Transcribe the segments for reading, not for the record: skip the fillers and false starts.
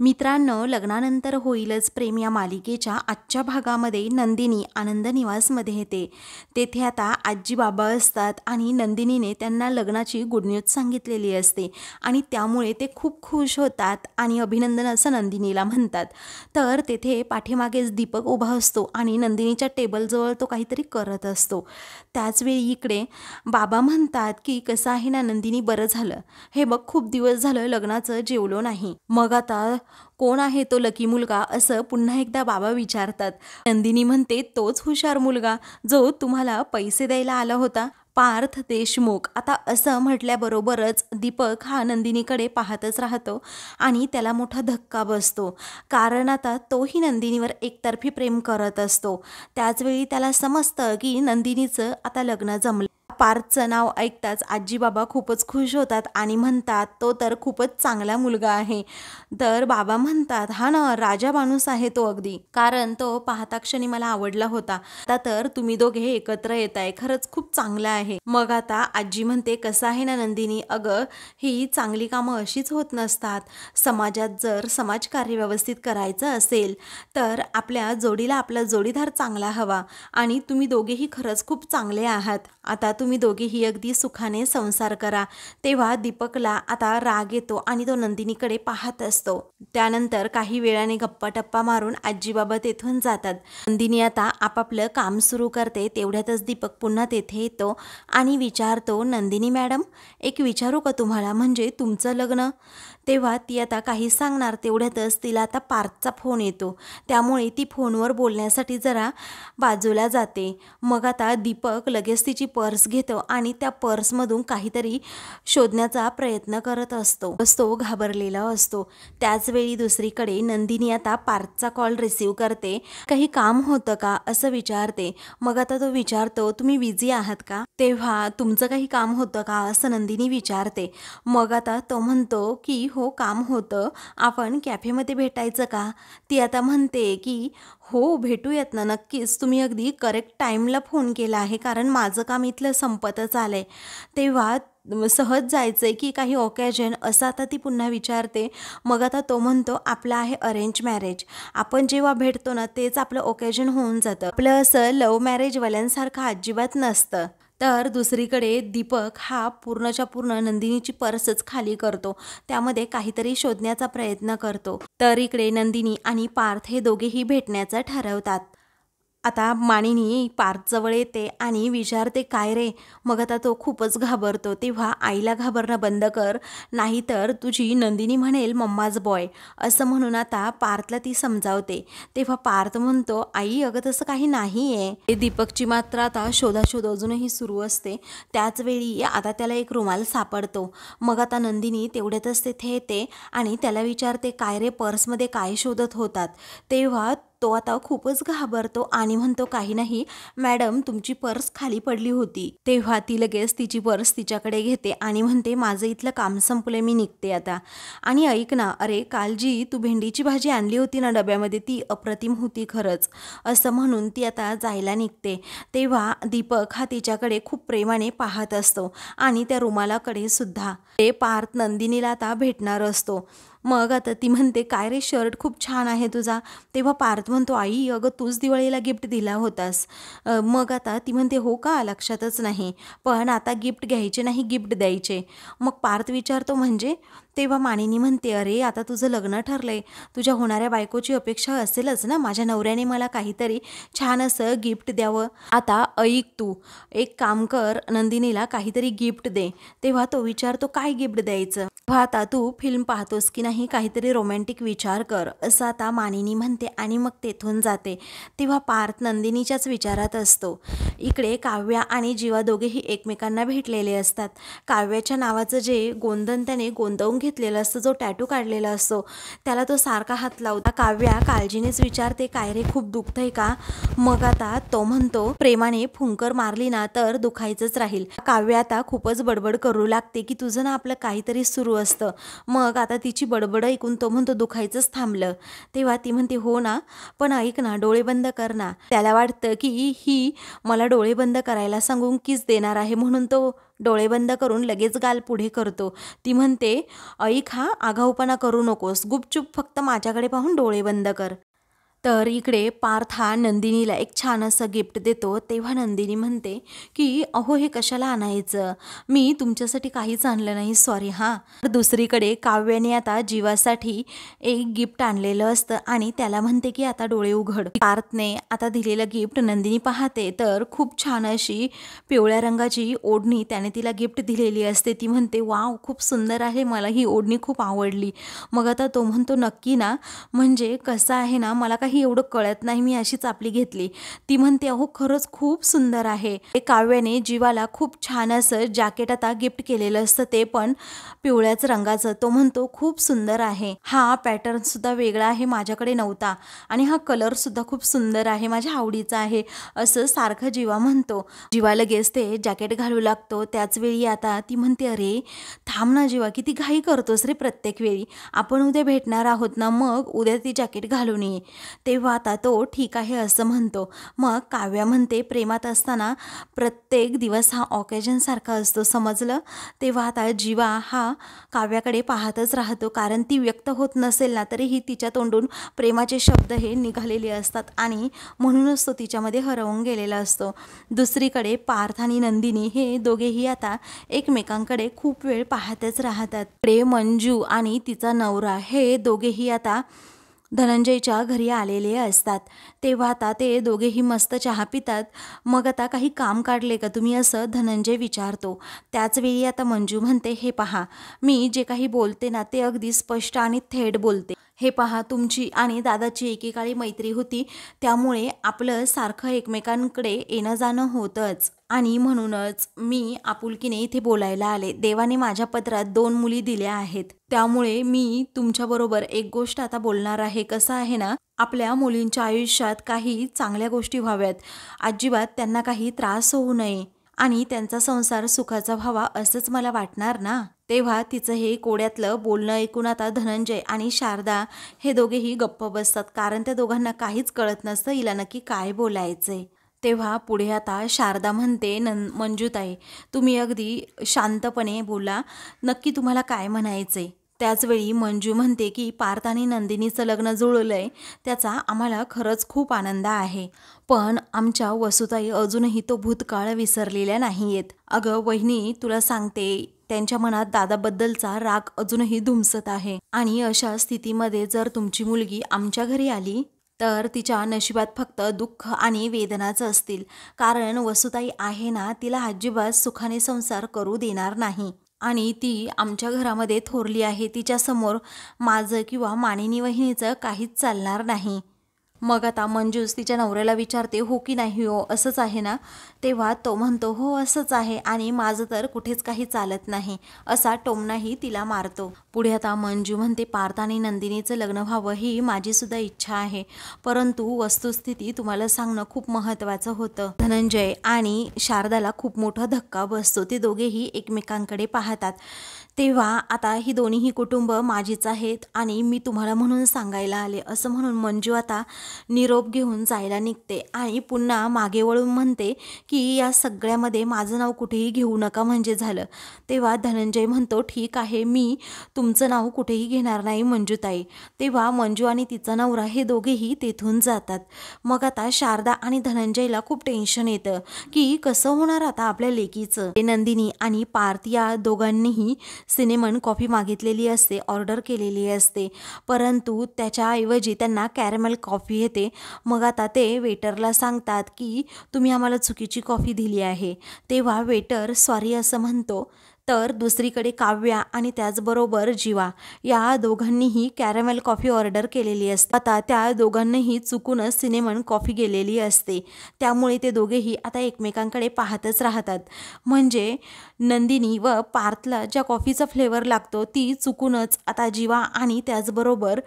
मित्रांनो, लग्नानंतर होईलच प्रेम या मालिकेच्या आजच्या भागामध्ये नंदिनी आनंद निवासमध्ये येते. तेथे आता आजी बाबा असतात आणि नंदिनीने त्यांना लग्नाची गुड न्यूज सांगितलेली असते आणि त्यामुळे ते खूप खुश होतात आणि अभिनंदन असं नंदिनीला म्हणतात. तर तेथे पाठीमागेच दीपक उभा असतो आणि नंदिनीच्या टेबलजवळ तो काहीतरी करत असतो. त्याचवेळी इकडे बाबा म्हणतात की कसं आहे ना नंदिनी, बरं झालं, हे बघ खूप दिवस झालं लग्नाचं जेवलो नाही. मग आता कोण आहे तो लकी मुलगा असं पुन्हा एकदा बाबा विचारतात. नंदिनी म्हणते तोच हुशार मुलगा जो तुम्हाला पैसे द्यायला आला होता, पार्थ देशमुख. आता असं म्हटल्याबरोबरच दीपक हा नंदिनीकडे पाहतच राहतो आणि त्याला मोठा धक्का बसतो, कारण आता तोही नंदिनीवर एकतर्फी प्रेम करत असतो. त्याचवेळी त्याला समजतं की नंदिनीचं आता लग्न जमलं. पार्थचं नाव ऐकताच आजी बाबा खूपच खुश होतात आणि म्हणतात तो तर खूपच चांगला मुलगा आहे. तर बाबा म्हणतात हा ना, राजा माणूस आहे तो अगदी, कारण तो पाहता क्षणी मला आवडला होता. आता तर तुम्ही दोघे एकत्र येताय, खरंच खूप चांगलं आहे. मग आता आजी म्हणते कसं आहे ना नंदिनी, अगं ही चांगली कामं अशीच होत नसतात. समाजात जर समाजकार्य व्यवस्थित करायचं असेल तर आपल्या जोडीला आपला जोडीदार चांगला हवा आणि तुम्ही दोघेही खरंच खूप चांगले आहात. आता तुम्ही दोघेही अगदी सुखाने संसार करा. तेव्हा दीपकला आता राग येतो आणि तो नंदिनीकडे पाहत असतो. त्यानंतर काही वेळाने गप्पा टप्पा मारून आजी बाबा तेथून जातात. नंदिनी आता आपापलं काम सुरू करते. तेवढ्यातच दीपक पुन्हा तेथे येतो आणि विचारतो, नंदिनी मॅडम, एक विचारू का तुम्हाला, म्हणजे तुमचं लग्न? तेव्हा ती आता काही सांगणार तेवढ्यातच तिला आता पार्थचा फोन येतो. त्यामुळे ती फोनवर बोलण्यासाठी जरा बाजूला जाते. मग आता दीपक लगेच तिची पर्स घेतो आणि त्या पर्समधून काहीतरी शोधण्याचा प्रयत्न करत असतो. तो घाबरलेला असतो. त्याचवेळी दुसरीकडे नंदिनी आता पार्थचा कॉल रिसीव करते. काही काम होतं का असं विचारते. मग आता तो विचारतो तुम्ही बिझी आहात का? तेव्हा तुमचं काही काम होतं का असं नंदिनी विचारते. मग आता तो म्हणतो की हो काम होतं, आपण कॅफेमध्ये भेटायचं का? ती आता म्हणते की हो भेटूयात ना, नक्कीच, तुम्ही अगदी करेक्ट टाईमला फोन केला आहे, कारण माझं काम इथलं संपतच आलंय. तेव्हा सहज जायचंय की काही ओकेजन असं आता ती पुन्हा विचारते. मग आता तो म्हणतो आपलं आहे अरेंज मॅरेज, आपण जेव्हा भेटतो ना तेच आपलं ओकेजन होऊन जातं, आपलं असं लव्ह मॅरेजवाल्यांसारखं अजिबात नसतं. तर दुसरीकडे दीपक हा पूर्णच्या पूर्ण नंदिनीची पर्सच खाली करतो. त्यामध्ये काहीतरी शोधण्याचा प्रयत्न करतो. तर इकडे नंदिनी आणि पार्थ हे दोघेही भेटण्याचं ठरवतात. आता मानिनी पार्थजवळ येते आणि विचारते काय रे? मग आता तो खूपच घाबरतो. तेव्हा आईला घाबरणं बंद कर, नाहीतर तुझी नंदिनी म्हणेल मम्माज बॉय, असं म्हणून आता पार्थला ती समजावते. तेव्हा पार्थ म्हणतो आई अगं तसं काही नाही आहे. दीपकची मात्र आता शोधाशोध अजूनही सुरू असते. त्याचवेळी आता त्याला एक रुमाल सापडतो. मग आता नंदिनी तेवढ्यातच तेथे येते आणि त्याला विचारते काय रे पर्समध्ये काय शोधत होतात? तेव्हा तो आता खूपच घाबरतो आणि म्हणतो काही नाही मॅडम, तुमची पर्स खाली पडली होती. तेव्हा ती लगेच तिची पर्स तिच्याकडे घेते आणि म्हणते माझं इथलं काम संपलंय, मी निघते आता. आणि ऐक ना, अरे काल जी तू भेंडीची भाजी आणली होती ना डब्यामध्ये, ती अप्रतिम होती खरंच, असं म्हणून ती आता जायला निघते. तेव्हा दीपक हा तिच्याकडे खूप प्रेमाने पाहत असतो आणि त्या रुमालाकडे सुद्धा. ते पार्थ नंदिनीला आता भेटणार असतो. मग आता ती म्हणते काय रे शर्ट खूप छान आहे तुझा? तेव्हा पार्थ म्हणतो आई अगं तूच दिवाळीला गिफ्ट दिला होतास. मग आता ती म्हणते हो का, लक्षातच नाही, पण आता गिफ्ट घ्यायचे नाही गिफ्ट द्यायचे. मग पार्थ विचारतो म्हणजे? तेव्हा मानिनी म्हणते अरे आता तुझं लग्न ठरलंय, तुझ्या होणाऱ्या बायकोची अपेक्षा असेलच ना, माझ्या नवऱ्याने मला काहीतरी छान असं गिफ्ट द्यावं. आता ऐक तू, एक काम कर, नंदिनीला काहीतरी गिफ्ट दे. तेव्हा तो विचारतो काय गिफ्ट द्यायचं? आता तू फिल्म पाहतोस की नाही, काहीतरी रोमॅन्टिक विचार कर, असं आता मानिनी म्हणते आणि मग तेथून जाते. तेव्हा पार्थ नंदिनीच्याच विचारात असतो. इकडे काव्या आणि जीवा दोघेही एकमेकांना भेटलेले असतात. काव्याच्या नावाचं जे गोंधन त्याने गोंदवून घेतलेलं असतं, जो टॅटू काढलेला असतो, त्याला तो सारखा हात लावता. काव्या काळजीनेच विचारते काय रे खूप दुखतंय का? मग आता तो म्हणतो प्रेमाने फुंकर मारली ना तर दुखायचंच राहील. काव्या आता खूपच बडबड करू लागते की तुझं ना आपलं काहीतरी सुरू असतं. मग आता तिची बडबड ऐकून तो म्हणतो दुखायचंच थांबलं. तेव्हा ती म्हणते हो ना, पण ऐक ना, डोळे बंद कर ना. त्याला वाटतं की ही मला डोळे बंद करायला सांगून किस देणार आहे, म्हणून तो डोळे बंद करून लगेच गाल पुढे करतो. ती म्हणते, ऐक हा, आगाऊपणा करू नकोस, गुपचूप फक्त माझ्याकडे पाहून डोळे बंद कर. तर इकडे पार्थ हा नंदिनीला एक छान असं गिफ्ट देतो. तेव्हा नंदिनी म्हणते की अहो हे कशाला आणायचं, मी तुमच्यासाठी काहीच आणलं नाही, सॉरी हां. तर दुसरीकडे काव्याने आता जीवासाठी एक गिफ्ट आणलेलं असतं आणि त्याला म्हणते की आता डोळे उघड. पार्थने आता दिलेलं गिफ्ट नंदिनी पाहते तर खूप छान अशी पिवळ्या रंगाची ओढणी त्याने तिला गिफ्ट दिलेली असते. ती म्हणते वाव खूप सुंदर आहे, मला ही ओढणी खूप आवडली. मग आता तो म्हणतो नक्की ना, म्हणजे कसं आहे ना, मला काही एवढं कळत नाही, मी अशीच आपली घेतली. ती म्हणते अहो खरंच खूप सुंदर आहे. काव्याने जीवाला खूप छान असं जॅकेट आता गिफ्ट केलेलं असतं, ते पण पिवळ्याच रंगाचं. तो म्हणतो खूप सुंदर आहे, हा पॅटर्न सुद्धा वेगळा आहे, माझ्याकडे नव्हता, आणि हा कलर सुद्धा खूप सुंदर आहे, माझ्या आवडीचा आहे, असं सारखं जीवा म्हणतो. जीवा लगेच ते जॅकेट घालू लागतो. त्याच वेळी आता ती म्हणते अरे थांब ना जीवा, किती घाई करतोस रे प्रत्येक वेळी, आपण उद्या भेटणार आहोत ना, मग उद्या ती जॅकेट घालून ये. तेव्हा आता तो ठीक आहे असं म्हणतो. मग काव्या म्हणते प्रेमात असताना प्रत्येक दिवस हा ऑकेजन सारखा असतो, समजलं. तेव्हा आता जीवा हा काव्याकडे पाहतच राहतो, कारण ती व्यक्त होत नसेल ना तरीही तिच्या तोंडून प्रेमाचे शब्द हे निघालेले असतात आणि म्हणूनच तो तिच्यामध्ये हरवून गेलेला असतो. दुसरीकडे पार्थ आणि नंदिनी हे दोघेही आता एकमेकांकडे खूप वेळ पाहतच राहतात. इकडे मंजू आणि तिचा नवरा हे दोघेही आता धनंजयच्या घरी आलेले असतात. तेव्हा आता ते दोघेही मस्त चहा पितात. मग आता काही काम काढले का तुम्ही, असं धनंजय विचारतो. त्याचवेळी आता मंजू म्हणते हे पहा, मी जे काही बोलते ना ते अगदी स्पष्ट आणि थेट बोलते. हे पहा, तुमची आणि दादाची एकेकाळी मैत्री होती, त्यामुळे आपलं सारखं एकमेकांकडे येणं जाणं होतंच, आणि म्हणूनच मी आपुलकीने इथे बोलायला आले. देवाने माझ्या पत्रात 2 मुली दिल्या आहेत, त्यामुळे मी तुमच्याबरोबर एक गोष्ट आता बोलणार आहे. कसं आहे ना, आपल्या मुलींच्या आयुष्यात काही चांगल्या गोष्टी व्हाव्यात, अजिबात त्यांना काही त्रास होऊ नये आणि त्यांचा संसार सुखाचा व्हावा असंच मला वाटणार ना. तेव्हा तिचं हे कोड्यातलं बोलणं ऐकून आता धनंजय आणि शारदा हे दोघेही गप्प बसतात, कारण त्या दोघांना काहीच कळत नसतं हिला नक्की काय बोलायचंय. तेव्हा पुढे आता शारदा म्हणते मंजूताई, तुम्ही अगदी शांतपणे बोला, नक्की तुम्हाला काय म्हणायचंय. त्याचवेळी मंजू म्हणते की पार्थ आणि नंदिनीचं लग्न जुळलंय, त्याचा आम्हाला खरंच खूप आनंद आहे, पण आमच्या वसुताई अजूनही तो भूतकाळ विसरलेल्या नाहीयेत. अगं वहिनी, तुला सांगते, त्यांच्या मनात दादाबद्दलचा राग अजूनही धुमसत आहे, आणि अशा स्थितीमध्ये जर तुमची मुलगी आमच्या घरी आली तर तिच्या नशिबात फक्त दुःख आणि वेदनाच असतील, कारण वसुताई आहे ना, तिला अजिबात सुखाने संसार करू देणार नाही, आणि ती आमच्या घरामध्ये थोरली आहे, तिच्यासमोर माझं किंवा मानिनी वहिनीचं काहीच चालणार नाही. मग आता मंजूस तिच्या नवऱ्याला विचारते हो की नाही हो, असंच आहे ना. तेव्हा तो म्हणतो हो असंच आहे, आणि माझं तर कुठेच काही चालत नाही, असा टोमणाही तिला मारतो. पुढे आता मंजू म्हणते पार्थ आणि नंदिनीचं लग्न व्हावं ही माझी सुद्धा इच्छा आहे, परंतु वस्तुस्थिती तुम्हाला सांगणं खूप महत्त्वाचं होतं. धनंजय आणि शारदाला खूप मोठा धक्का बसतो. ते दोघेही एकमेकांकडे पाहतात. तेव्हा आता ही दोन्हीही कुटुंब माझीच आहेत आणि मी तुम्हाला म्हणून सांगायला आले, असं म्हणून मंजू आता निरोप घेऊन जायला निघते आणि पुन्हा मागे वळून म्हणते की या सगळ्यामध्ये माझं नाव कुठेही घेऊ नका म्हणजे झालं. तेव्हा धनंजय म्हणतो ठीक आहे, मी तुमचं नाव कुठेही घेणार नाही मंजूताई. तेव्हा मंजू आणि तिचा नवरा हे दोघेही तेथून जातात. मग आता शारदा आणि धनंजयला खूप टेन्शन येतं की कसं होणार आता आपल्या लेकीचं. नंदिनी आणि पार्थ या दोघांनीही सिनेमन कॉफी मागितलेली असते, ऑर्डर केलेली असते, परंतु त्याच्याऐवजी त्यांना कॅरमेल कॉफी येते. मग आता ते वेटरला सांगतात की तुम्ही आम्हाला चुकीची कॉफी दिली आहे. तेव्हा वेटर सॉरी असं म्हणतो. तर दुसरीकडे काव्या आणि त्याचबरोबर जीवा या दोघांनीही कॅरमेल कॉफी ऑर्डर केलेली असते. आता त्या दोघांनीही चुकूनच सिनेमन कॉफी गेलेली असते, त्यामुळे ते दोघेही आता एकमेकांकडे पाहतच राहतात. म्हणजे नंदिनी व पार्थला ज्या कॉफीचा फ्लेवर लागतो ती चुकूनच आता जीवा आणि त्याचबरोबर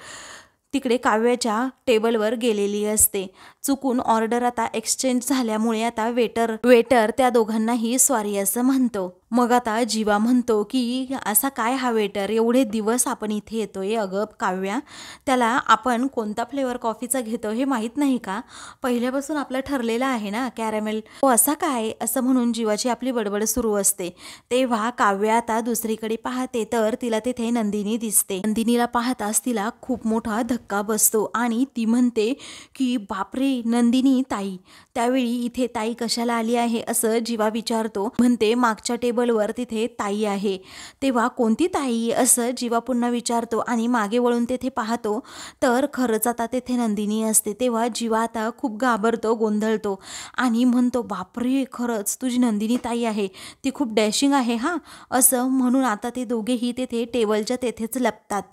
तिकडे काव्याच्या टेबलवर गेलेली असते. चुकून ऑर्डर आता एक्सचेंज झाल्यामुळे आता वेटर त्या दोघांनाही सॉरी असं म्हणतो. मग आता जीवा म्हणतो की असा काय हा वेटर, एवढे दिवस आपण इथे येतोय, अगं काव्या त्याला आपण कोणता फ्लेवर कॉफीचा घेतो हे माहीत नाही का? पहिल्यापासून आपलं ठरलेलं आहे ना कॅरेमेल. हो असा काय, असं म्हणून जीवाची आपली बडबड सुरू असते. तेव्हा काव्या आता दुसरीकडे पाहते तर तिला तिथे नंदिनी दिसते. नंदिनीला पाहताच तिला खूप मोठा धक्का बसतो आणि ती म्हणते की बापरे नंदिनी ताई. त्यावेळी इथे ताई कशाला आली आहे असं जीवा विचारतो. म्हणते मागच्या टेबलवर तिथे ताई आहे. तेव्हा कोणती ताई असं जीवा पुन्हा विचारतो आणि मागे वळून तेथे पाहतो तर खरंच आता तेथे नंदिनी असते. तेव्हा जीवा आता खूप घाबरतो, गोंधळतो आणि म्हणतो बापरे खरंच तुझी नंदिनी ताई आहे, ती खूप डॅशिंग आहे हां, असं म्हणून आता ते दोघेही तेथे टेबलच्या तेथेच लपतात.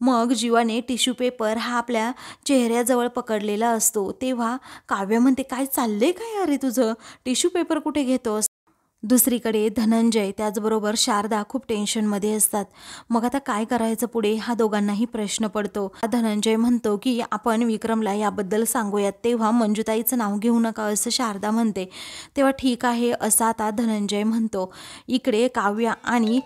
मग जीवाने टिश्यू पेपर हा आपल्या चेहऱ्याजवळ पकडलेला असतो. तेव्हा काव्य म्हणते काय चाललंय काय अरे तुझं, टिश्यू पेपर कुठे घेतोस? दुसरीकडे धनंजय त्याचबरोबर शारदा खूप टेन्शनमध्ये असतात. मग आता काय करायचं पुढे हा दोघांनाही प्रश्न पडतो. धनंजय म्हणतो की आपण विक्रमला याबद्दल सांगूयात. तेव्हा मंजुताईचं नाव घेऊ नका असं शारदा म्हणते. तेव्हा ठीक आहे असं आता धनंजय म्हणतो. इकडे काव्या आणि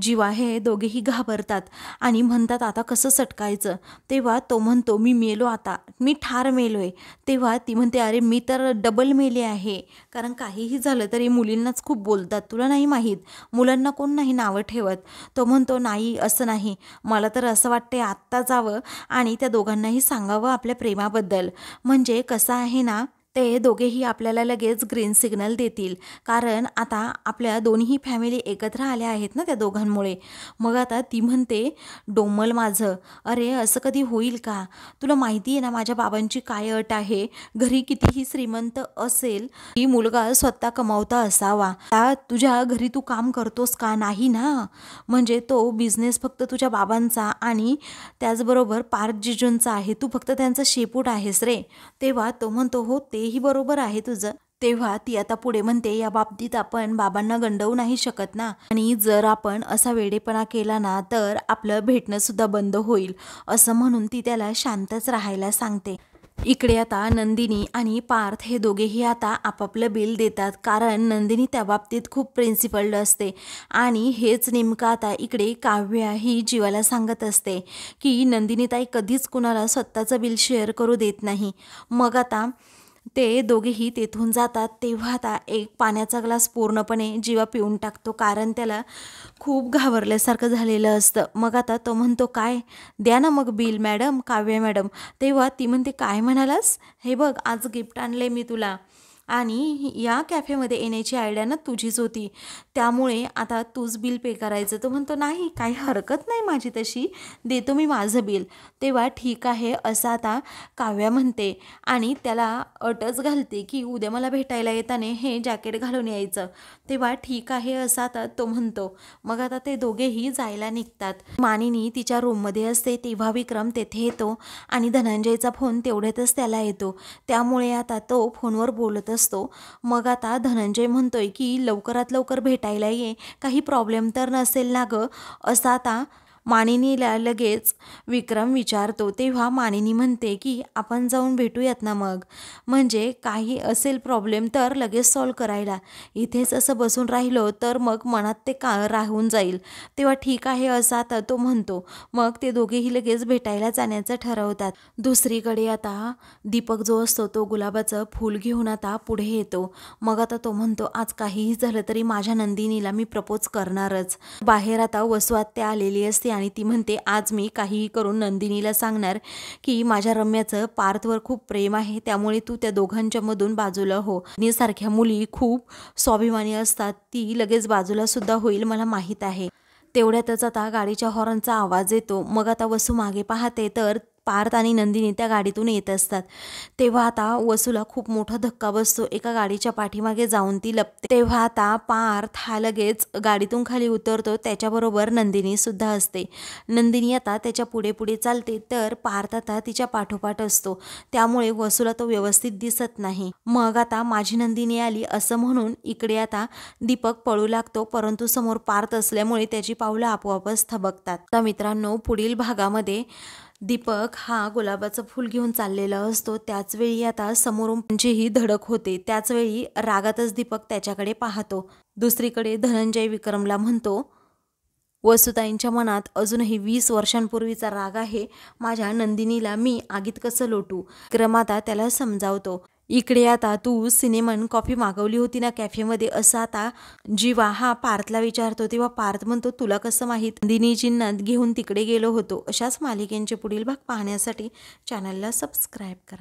जीवा हे दोघेही घाबरतात आणि म्हणतात आता कसं सटकायचं. तेव्हा तो म्हणतो मी मेलो, आता मी ठार मेलोय. तेव्हा ती म्हणते अरे मी तर डबल मेले आहे, कारण काहीही झालं तरी मुलींनाच खूप बोलतात, तुला नाही माहीत, मुलांना कोण नाही नावं ठेवत. तो म्हणतो नाही असं नाही, मला तर असं वाटते आत्ता जावं आणि त्या दोघांनाही सांगावं आपल्या प्रेमाबद्दल. म्हणजे कसं आहे ना, ते दोघेही आपल्याला लगेच ग्रीन सिग्नल देतील, कारण आता आपल्या दोन्ही फॅमिली एकत्र आल्या आहेत ना त्या दोघांमुळे. मग आता ती म्हणते डोमल माझं, अरे असं कधी होईल का? तुला माहिती आहे ना माझ्या बाबांची काय अट आहे, घरी कितीही श्रीमंत असेल की मुलगा स्वतः कमावता असावा. तुझ्या घरी तू काम करतोस का? नाही ना, म्हणजे तो बिझनेस फक्त तुझ्या बाबांचा आणि त्याचबरोबर पार्थ जिजूंचा आहे, तू फक्त त्यांचा शेपूट आहेस रे. तेव्हा तो म्हणतो हो तेही बरोबर आहे तुझं. तेव्हा ती आता पुढे म्हणते या बाबतीत आपण बाबांना गंडवू नाही शकत ना, आणि जर आपण असा वेडेपणा केला ना तर आपलं भेटणं सुद्धा बंद होईल, असं म्हणून ती त्याला शांतच राहायला सांगते. इकडे आता नंदिनी आणि पार्थ हे दोघेही आता आपापलं बिल देतात, कारण नंदिनी त्या बाबतीत खूप प्रिन्सिपल्ड असते. आणि हेच नेमकं आता इकडे काव्या ही जीवाला सांगत असते की नंदिनीताई कधीच कुणाला स्वतःचं बिल शेअर करू देत नाही. मग आता ते दोघेही तेथून जातात. तेव्हा आता एक पाण्याचा ग्लास पूर्णपणे जीवा पिऊन टाकतो, कारण त्याला खूप घाबरल्यासारखं झालेलं असतं. मग आता तो म्हणतो काय, द्या ना मग बिल मॅडम, काव्या मॅडम. तेव्हा ती म्हणते काय म्हणालास, हे बघ आज गिफ्ट आणले मी तुला आणि या कॅफेमध्ये येण्याची आयडिया ना तुझीच होती, त्यामुळे आता तूच बिल पे करायचं. तो म्हणतो नाही काही हरकत नाही माझी तशी, देतो मी माझं बिल. तेव्हा ठीक आहे असं आता काव्या म्हणते आणि त्याला अटच घालते की उद्या मला भेटायला येताना हे जॅकेट घालून यायचं. तेव्हा ठीक आहे असं आता तो म्हणतो. मग आता ते दोघेही जायला निघतात. मानिनी तिच्या रूममध्ये असते तेव्हा विक्रम तेथे येतो आणि धनंजयचा फोन तेवढ्यातच त्याला येतो, त्यामुळे आता तो फोनवर बोलत असतो. मग आता धनंजय म्हणतोय की लवकरात लवकर भेटायला ये, काही प्रॉब्लेम तर नसेल ना गं, असं आता मानिनीला लगेच विक्रम विचारतो. तेव्हा मानिनी म्हणते की आपण जाऊन भेटूयात ना मग, म्हणजे काही असेल प्रॉब्लेम तर लगेच सॉल्व करायला, इथेच असं बसून राहिलो तर मग मनात ते का राहून जाईल. तेव्हा ठीक आहे असं आता तो म्हणतो. मग ते दोघेही लगेच भेटायला जाण्याचं ठरवतात. दुसरीकडे आता दीपक जो असतो तो गुलाबाचं फूल घेऊन आता पुढे येतो. मग आता तो म्हणतो आज काहीही झालं तरी माझ्या नंदिनीला मी प्रपोज करणारच. बाहेर आता वसू आत्या आलेली असते आणि ती म्हणते आज मी काहीही करून नंदिनीला सांगणार की माझ्या रम्याचं पार्थवर खूप प्रेम आहे, त्यामुळे तू त्या दोघांच्या मधून बाजूला हो. सारख्या मुली खूप स्वाभिमानी असतात, ती लगेच बाजूला सुद्धा होईल मला माहीत आहे. तेवढ्यातच आता गाडीच्या हॉर्नचा आवाज येतो. मग आता वसू मागे पाहते तर पार्थ आणि नंदिनी त्या गाडीतून येत असतात. तेव्हा आता वसूला खूप मोठा धक्का बसतो, एका गाडीच्या पाठीमागे जाऊन ती लपते. तेव्हा आता पार्थ हा लगेच गाडीतून खाली उतरतो, त्याच्याबरोबर नंदिनी सुद्धा असते. नंदिनी आता त्याच्या पुढे पुढे चालते तर पार्थ आता तिच्या पाठोपाठ असतो, त्यामुळे वसूला तो व्यवस्थित दिसत नाही. मग आता माझी नंदिनी आली असं म्हणून इकडे आता दीपक पळू लागतो, परंतु समोर पार्थ असल्यामुळे त्याची पावलं आपोआपच थबकतात. तर मित्रांनो पुढील भागामध्ये दीपक हा गुलाबाचं फूल घेऊन चाललेला असतो. त्याचवेळी आता समोरून ही धडक होते. त्याचवेळी रागातच दीपक त्याच्याकडे पाहतो. दुसरीकडे धनंजय विक्रमला म्हणतो, वसुताईंच्या मनात अजूनही 20 वर्षांपूर्वीचा राग आहे. माझ्या नंदिनीला मी आगीत कसं लोटू? विक्रम आता त्याला समजावतो. इकडे आता तू सिनेमन कॉफी मागवली होती ना कॅफेमध्ये, असं आता जीवा हा पार्थला विचारतो. तेव्हा पार्थ म्हणतो, तुला कसं माहीत? नंदिनीजींना घेऊन तिकडे गेलो होतो. अशाच मालिकेंचे पुढील भाग पाहण्यासाठी चॅनलला सबस्क्राईब करा.